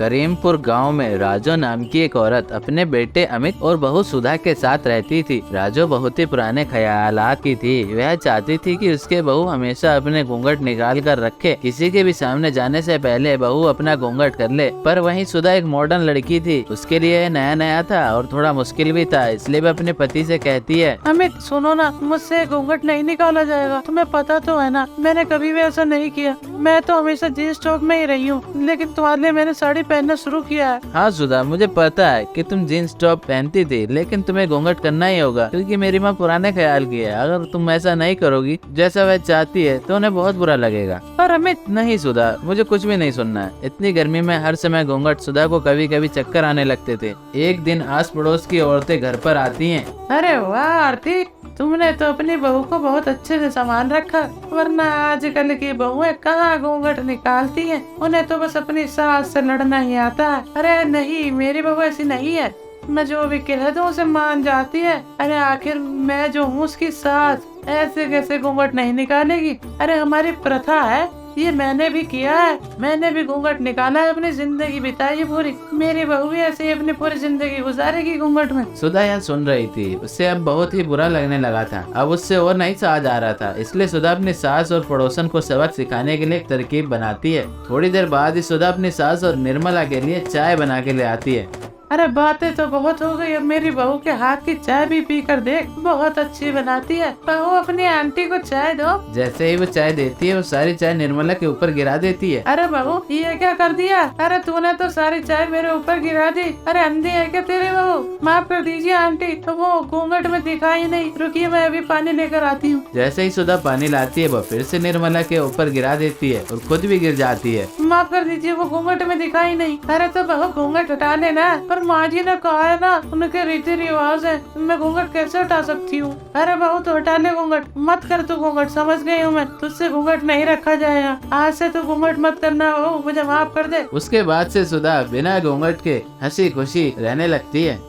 करीमपुर गांव में राजू नाम की एक औरत अपने बेटे अमित और बहू सुधा के साथ रहती थी। राजू बहुत ही पुराने ख्यालात की थी। वह चाहती थी कि उसके बहू हमेशा अपने घूंघट निकाल कर रखे, किसी के भी सामने जाने से पहले बहू अपना घूंघट कर ले। पर वहीं सुधा एक मॉडर्न लड़की थी, उसके लिए नया नया था और थोड़ा मुश्किल भी था, इसलिए वह अपने पति से कहती है, अमित सुनो ना, मुझसे घूंघट नहीं निकाला जाएगा। तुम्हें पता तो है ना, मैंने कभी भी ऐसा नहीं किया। मैं तो हमेशा जींस टॉप में ही रही हूँ, लेकिन तुम्हारे लिए मैंने साड़ी पहनना शुरू किया है। हाँ सुधा, मुझे पता है कि तुम जींस टॉप पहनती थी, लेकिन तुम्हें घूंघट करना ही होगा क्योंकि मेरी माँ पुराने ख्याल की है। अगर तुम ऐसा नहीं करोगी जैसा वह चाहती है तो उन्हें बहुत बुरा लगेगा। पर अमित नहीं सुधा, मुझे कुछ भी नहीं सुनना है। इतनी गर्मी में हर समय घूंघट। सुधा को कभी कभी चक्कर आने लगते थे। एक दिन आस पड़ोस की औरतें घर पर आती हैं। अरे वाह आरती, तुमने तो अपनी बहू को बहुत अच्छे से संभाल रखा, वरना आजकल की बहुएं कहाँ घूंघट निकालती हैं। उन्हें तो बस अपनी सास से लड़ना ही आता है। अरे नहीं, मेरी बहू ऐसी नहीं है। मैं जो भी कह दूं उसे मान जाती है। अरे आखिर मैं जो हूँ उसकी सास, ऐसे कैसे घूंघट नहीं निकालेगी। अरे हमारी प्रथा है, ये मैंने भी किया है। मैंने भी घूंघट निकाला है, अपनी जिंदगी बिताई है पूरी। मेरी बहू भी ऐसे ही अपनी पूरी जिंदगी गुजारेगी घूंघट में। सुधा यह सुन रही थी। उससे अब बहुत ही बुरा लगने लगा था। अब उससे और नहीं सहा जा रहा था, इसलिए सुधा अपनी सास और पड़ोसन को सबक सिखाने के लिए एक तरकीब बनाती है। थोड़ी देर बाद ही सुधा अपनी सास और निर्मला के लिए चाय बना के ले आती है। अरे बातें तो बहुत हो गई, अब मेरी बहू के हाथ की चाय भी पी कर देख, बहुत अच्छी बनाती है। बहू अपनी आंटी को चाय दो। जैसे ही वो चाय देती है, वो सारी चाय निर्मला के ऊपर गिरा देती है। अरे बहू, ये क्या कर दिया? अरे तूने तो सारी चाय मेरे ऊपर गिरा दी। अरे अंधी है क्या तेरी बहू? माफ कर दीजिए आंटी, तो वो घूंघट में दिखाई नहीं। रुकिए, मैं अभी पानी लेकर आती हूँ। जैसे ही सुधा पानी लाती है, वो फिर से निर्मला के ऊपर गिरा देती है और खुद भी गिर जाती है। माफ कर दीजिए, वो घूंघट में दिखाई नहीं। अरे तो बहू घूंघट हटा लेना। पर माँ जी ने कहा है ना, उनके रीति रिवाज है, मैं घूंघट कैसे हटा सकती हूँ? अरे बहू तो हटा ले घूंघट, मत कर तू घूंघट। समझ गई हूँ मैं, तुझसे घूंघट नहीं रखा जाएगा। आज से तू घूंघट मत करना हो, मुझे माफ कर दे। उसके बाद से सुधा बिना घूंघट के हंसी खुशी रहने लगती है।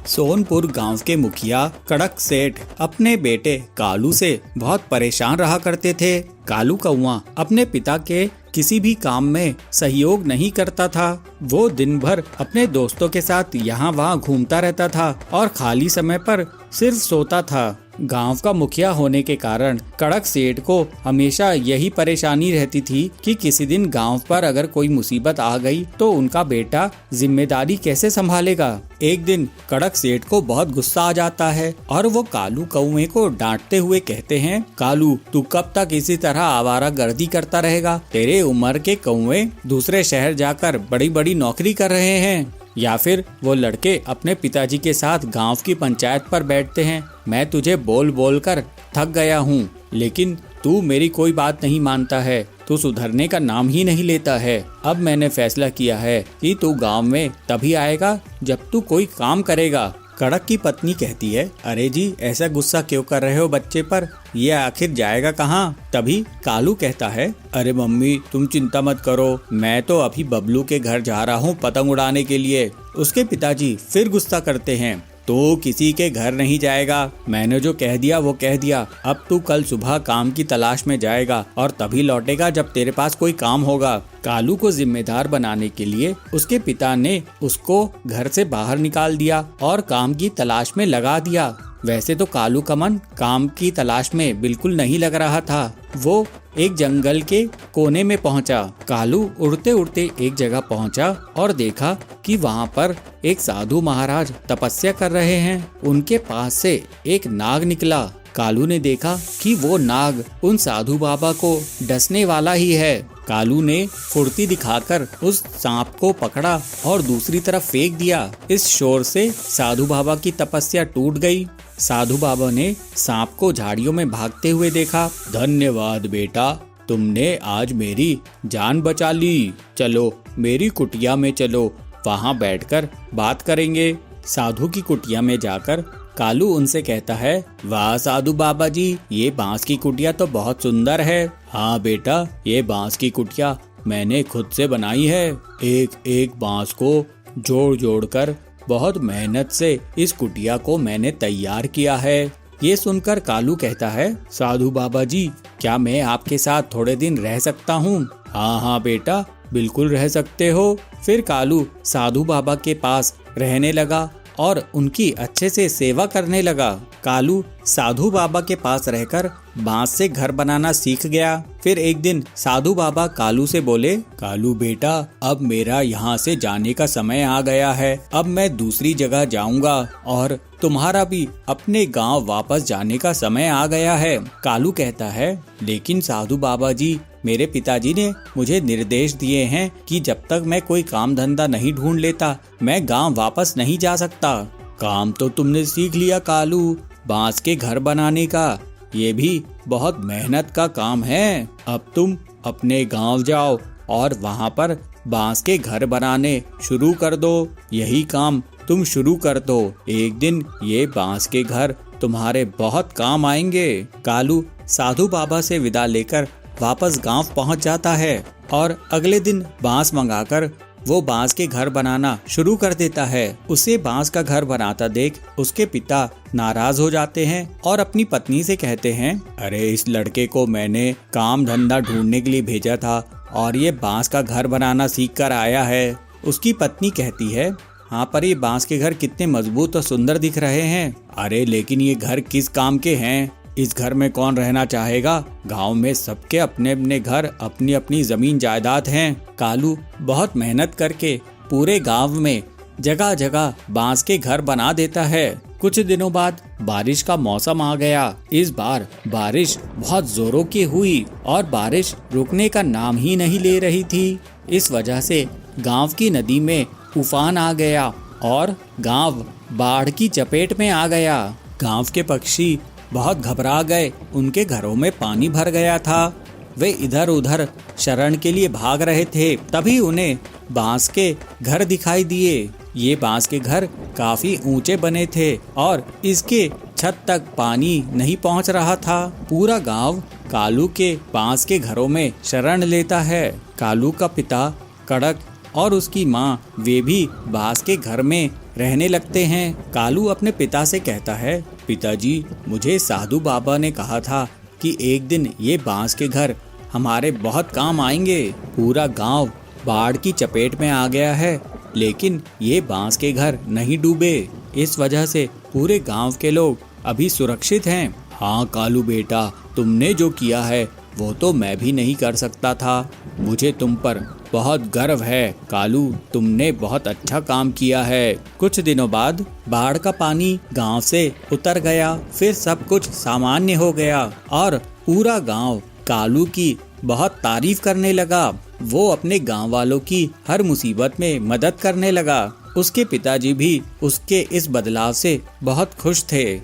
सोनपुर गांव के मुखिया कड़क सेठ अपने बेटे कालू से बहुत परेशान रहा करते थे। कालू कौआ अपने पिता के किसी भी काम में सहयोग नहीं करता था। वो दिन भर अपने दोस्तों के साथ यहाँ वहाँ घूमता रहता था और खाली समय पर सिर्फ सोता था। गांव का मुखिया होने के कारण कड़क सेठ को हमेशा यही परेशानी रहती थी कि किसी दिन गांव पर अगर कोई मुसीबत आ गई तो उनका बेटा जिम्मेदारी कैसे संभालेगा। एक दिन कड़क सेठ को बहुत गुस्सा आ जाता है और वो कालू कौवे को डांटते हुए कहते हैं, कालू तू कब तक इसी तरह आवारागर्दी करता रहेगा? तेरे उम्र के कौवे दूसरे शहर जाकर बड़ी बड़ी नौकरी कर रहे हैं, या फिर वो लड़के अपने पिताजी के साथ गांव की पंचायत पर बैठते हैं। मैं तुझे बोल बोल कर थक गया हूँ, लेकिन तू मेरी कोई बात नहीं मानता है। तू सुधरने का नाम ही नहीं लेता है। अब मैंने फैसला किया है कि तू गांव में तभी आएगा जब तू कोई काम करेगा। कड़क की पत्नी कहती है, अरे जी ऐसा गुस्सा क्यों कर रहे हो बच्चे पर? ये आखिर जाएगा कहाँ? तभी कालू कहता है, अरे मम्मी तुम चिंता मत करो, मैं तो अभी बबलू के घर जा रहा हूँ पतंग उड़ाने के लिए। उसके पिताजी फिर गुस्सा करते हैं, तो किसी के घर नहीं जाएगा। मैंने जो कह दिया वो कह दिया। अब तू कल सुबह काम की तलाश में जाएगा और तभी लौटेगा जब तेरे पास कोई काम होगा। कालू को जिम्मेदार बनाने के लिए उसके पिता ने उसको घर से बाहर निकाल दिया और काम की तलाश में लगा दिया। वैसे तो कालू का मन काम की तलाश में बिल्कुल नहीं लग रहा था। वो एक जंगल के कोने में पहुंचा। कालू उड़ते उड़ते एक जगह पहुंचा और देखा कि वहां पर एक साधु महाराज तपस्या कर रहे हैं। उनके पास से एक नाग निकला। कालू ने देखा कि वो नाग उन साधु बाबा को डसने वाला ही है। कालू ने फुर्ती दिखाकर उस सांप को पकड़ा और दूसरी तरफ फेंक दिया। इस शोर से साधु बाबा की तपस्या टूट गई। साधु बाबा ने सांप को झाड़ियों में भागते हुए देखा। धन्यवाद बेटा, तुमने आज मेरी जान बचा ली। चलो मेरी कुटिया में चलो, वहाँ बैठकर बात करेंगे। साधु की कुटिया में जाकर कालू उनसे कहता है, वाह साधु बाबा जी, ये बांस की कुटिया तो बहुत सुंदर है। हाँ बेटा, ये बांस की कुटिया मैंने खुद से बनाई है। एक एक बांस को जोड़ जोड़ कर बहुत मेहनत से इस कुटिया को मैंने तैयार किया है। ये सुनकर कालू कहता है, साधु बाबा जी, क्या मैं आपके साथ थोड़े दिन रह सकता हूँ? हाँ हाँ बेटा, बिल्कुल रह सकते हो। फिर कालू साधु बाबा के पास रहने लगा और उनकी अच्छे से सेवा करने लगा। कालू साधु बाबा के पास रहकर बांस से घर बनाना सीख गया। फिर एक दिन साधु बाबा कालू से बोले, कालू बेटा, अब मेरा यहाँ से जाने का समय आ गया है। अब मैं दूसरी जगह जाऊंगा और तुम्हारा भी अपने गांव वापस जाने का समय आ गया है। कालू कहता है, लेकिन साधु बाबा जी, मेरे पिताजी ने मुझे निर्देश दिए हैं कि जब तक मैं कोई काम धंधा नहीं ढूंढ लेता मैं गांव वापस नहीं जा सकता। काम तो तुमने सीख लिया कालू, बांस के घर बनाने का। ये भी बहुत मेहनत का काम है। अब तुम अपने गांव जाओ और वहां पर बांस के घर बनाने शुरू कर दो। यही काम तुम शुरू कर दो, एक दिन ये बांस के घर तुम्हारे बहुत काम आएंगे। कालू साधु बाबा से विदा लेकर वापस गांव पहुंच जाता है और अगले दिन बांस मंगाकर वो बांस के घर बनाना शुरू कर देता है। उसे बांस का घर बनाता देख उसके पिता नाराज हो जाते हैं और अपनी पत्नी से कहते हैं, अरे इस लड़के को मैंने काम धंधा ढूंढने के लिए भेजा था और ये बांस का घर बनाना सीख कर आया है। उसकी पत्नी कहती है, हाँ पर ये बांस के घर कितने मजबूत और सुंदर दिख रहे हैं। अरे लेकिन ये घर किस काम के हैं? इस घर में कौन रहना चाहेगा? गांव में सबके अपने अपने घर, अपनी अपनी जमीन जायदाद हैं। कालू बहुत मेहनत करके पूरे गांव में जगह जगह बांस के घर बना देता है। कुछ दिनों बाद बारिश का मौसम आ गया। इस बार बारिश बहुत जोरों की हुई और बारिश रुकने का नाम ही नहीं ले रही थी। इस वजह से गांव की नदी में उफान आ गया और गांव बाढ़ की चपेट में आ गया। गांव के पक्षी बहुत घबरा गए, उनके घरों में पानी भर गया था। वे इधर उधर शरण के लिए भाग रहे थे। तभी उन्हें बांस के घर दिखाई दिए। ये बांस के घर काफी ऊंचे बने थे और इसके छत तक पानी नहीं पहुंच रहा था। पूरा गांव कालू के बांस के घरों में शरण लेता है। कालू का पिता कड़क और उसकी माँ वे भी बांस के घर में रहने लगते हैं। कालू अपने पिता से कहता है, पिताजी, मुझे साधु बाबा ने कहा था कि एक दिन ये बांस के घर हमारे बहुत काम आएंगे। पूरा गांव बाढ़ की चपेट में आ गया है लेकिन ये बांस के घर नहीं डूबे। इस वजह से पूरे गांव के लोग अभी सुरक्षित हैं। हाँ कालू बेटा, तुमने जो किया है वो तो मैं भी नहीं कर सकता था। मुझे तुम पर बहुत गर्व है कालू, तुमने बहुत अच्छा काम किया है। कुछ दिनों बाद बाढ़ का पानी गांव से उतर गया। फिर सब कुछ सामान्य हो गया और पूरा गांव कालू की बहुत तारीफ करने लगा। वो अपने गांव वालों की हर मुसीबत में मदद करने लगा। उसके पिताजी भी उसके इस बदलाव से बहुत खुश थे।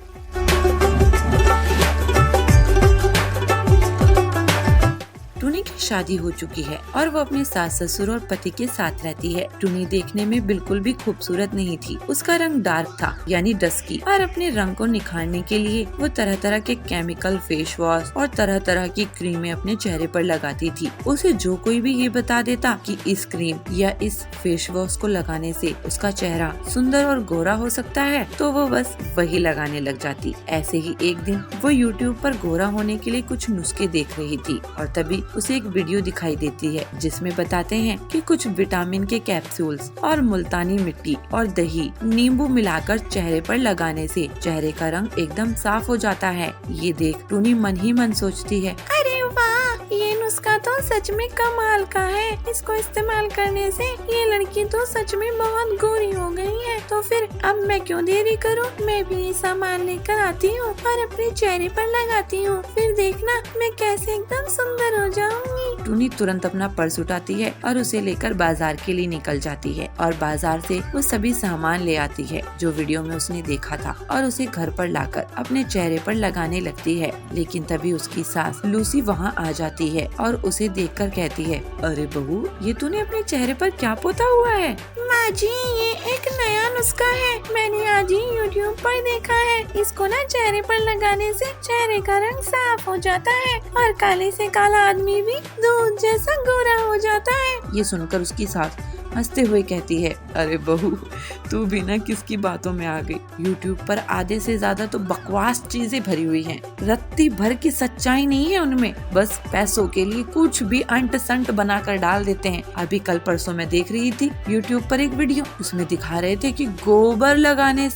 टुनी की शादी हो चुकी है और वो अपने सास ससुर और पति के साथ रहती है। टुनी देखने में बिल्कुल भी खूबसूरत नहीं थी। उसका रंग डार्क था यानी डस्की, और अपने रंग को निखारने के लिए वो तरह तरह के केमिकल फेस वॉश और तरह तरह की क्रीमें अपने चेहरे पर लगाती थी। उसे जो कोई भी ये बता देता कि इस क्रीम या इस फेस वॉश को लगाने से उसका चेहरा सुंदर और गोरा हो सकता है तो वो बस वही लगाने लग जाती। ऐसे ही एक दिन वो YouTube पर गोरा होने के लिए कुछ नुस्खे देख रही थी और तभी उसे एक वीडियो दिखाई देती है जिसमें बताते हैं कि कुछ विटामिन के कैप्सूल्स और मुल्तानी मिट्टी और दही नींबू मिलाकर चेहरे पर लगाने से चेहरे का रंग एकदम साफ हो जाता है। ये देख टूनी मन ही मन सोचती है, अरे वाह, ये नुस्खा तो सच में कमाल का है। इसको इस्तेमाल करने से ये लड़की तो सच में बहुत गोरी हो गई है। तो फिर अब मैं क्यों देरी करूं, मैं भी ये सामान लेकर आती हूँ और अपने चेहरे पर लगाती हूँ। फिर देखना मैं कैसे एकदम सुंदर हो जाऊंगी। टूनी तुरंत अपना पर्स उठाती है और उसे लेकर बाजार के लिए निकल जाती है और बाजार से वो सभी सामान ले आती है जो वीडियो में उसने देखा था और उसे घर पर लाकर अपने चेहरे पर लगाने लगती है। लेकिन तभी उसकी सास लूसी वहाँ आ जाती है और उसे देखकर कहती है, अरे बहू, ये तूने अपने चेहरे पर क्या पोता हुआ है? माँ जी, ये एक नया नुस्खा है, मैंने आज ही YouTube पर देखा है। इसको ना चेहरे पर लगाने से चेहरे का रंग साफ हो जाता है और काले से काला आदमी भी दूध जैसा गोरा हो जाता है। ये सुनकर उसकी सास हंसते हुए कहती है, अरे बहू, तू भी ना किसकी बातों में आ गई। YouTube पर आधे से ज्यादा तो बकवास चीजें भरी हुई हैं। रत्ती भर की सच्चाई नहीं है उनमें, बस पैसों के लिए कुछ भी अंट संट बनाकर डाल देते हैं। अभी कल परसों मैं देख रही थी YouTube पर एक वीडियो, उसमें दिखा रहे थे कि गोबर लगाने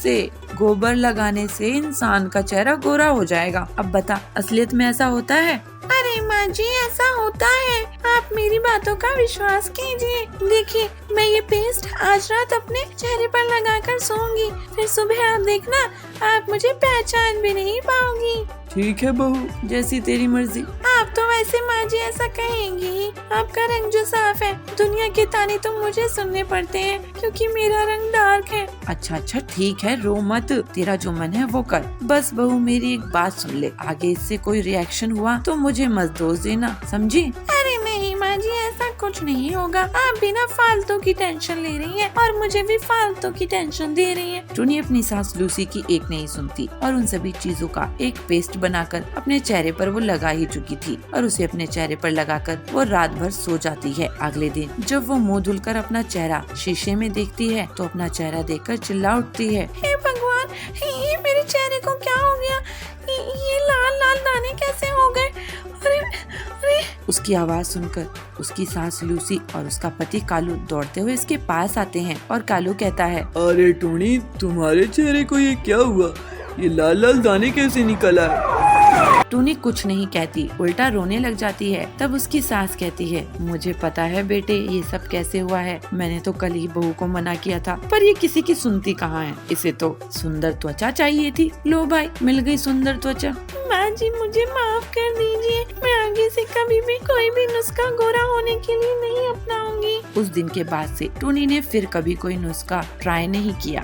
से इंसान का चेहरा गोरा हो जाएगा। अब बता, असलियत में ऐसा होता है? अरे माँ जी, ऐसा होता है, आप मेरी बातों का विश्वास कीजिए। देखिए, मैं ये पेस्ट आज रात अपने चेहरे पर लगाकर सोऊंगी, फिर सुबह आप देखना, आप मुझे पहचान भी नहीं पाओगी। ठीक है बहू, जैसी तेरी मर्जी। आप तो वैसे माँ जी ऐसा कहेंगी, आपका रंग जो साफ है, दुनिया के ताने तो मुझे सुनने पड़ते हैं क्योंकि मेरा रंग डार्क है। अच्छा ठीक है, रो मत, तेरा जो मन है वो कर। बस बहू, मेरी एक बात सुन ले, आगे इससे कोई रिएक्शन हुआ तो मुझे मत दोष देना, समझी? अरे नहीं माँ जी, ऐसा कुछ नहीं होगा, आप बिना फालतू की टेंशन ले रही हैं और मुझे भी फालतू की टेंशन दे रही हैं। टूनी अपनी सास लूसी की एक नहीं सुनती और उन सभी चीजों का एक पेस्ट बनाकर अपने चेहरे पर वो लगा ही चुकी थी और उसे अपने चेहरे पर लगाकर वो रात भर सो जाती है। अगले दिन जब वो मुंह धुलकर अपना चेहरा शीशे में देखती है तो अपना चेहरा देखकर चिल्ला उठती है, हे भगवान, ये मेरे चेहरे को क्या हो गया? ये लाल लाल दाने कैसे हो गए? अरे उसकी आवाज सुनकर उसकी सास लूसी और उसका पति कालू दौड़ते हुए इसके पास आते हैं और कालू कहता है, अरे टोनी, तुम्हारे चेहरे को ये क्या हुआ? ये लाल लाल दाने कैसे निकल आए? टूनी कुछ नहीं कहती, उल्टा रोने लग जाती है। तब उसकी सास कहती है, मुझे पता है बेटे, ये सब कैसे हुआ है। मैंने तो कल ही बहू को मना किया था, पर ये किसी की सुनती कहाँ है। इसे तो सुंदर त्वचा चाहिए थी। लो भाई, मिल गई सुंदर त्वचा। माँ जी, मुझे माफ कर दीजिए, मैं आगे से कभी भी कोई भी नुस्खा गोरा होने के लिए नहीं अपनाऊंगी। उस दिन के बाद से टूनी ने फिर कभी कोई नुस्खा ट्राई नहीं किया।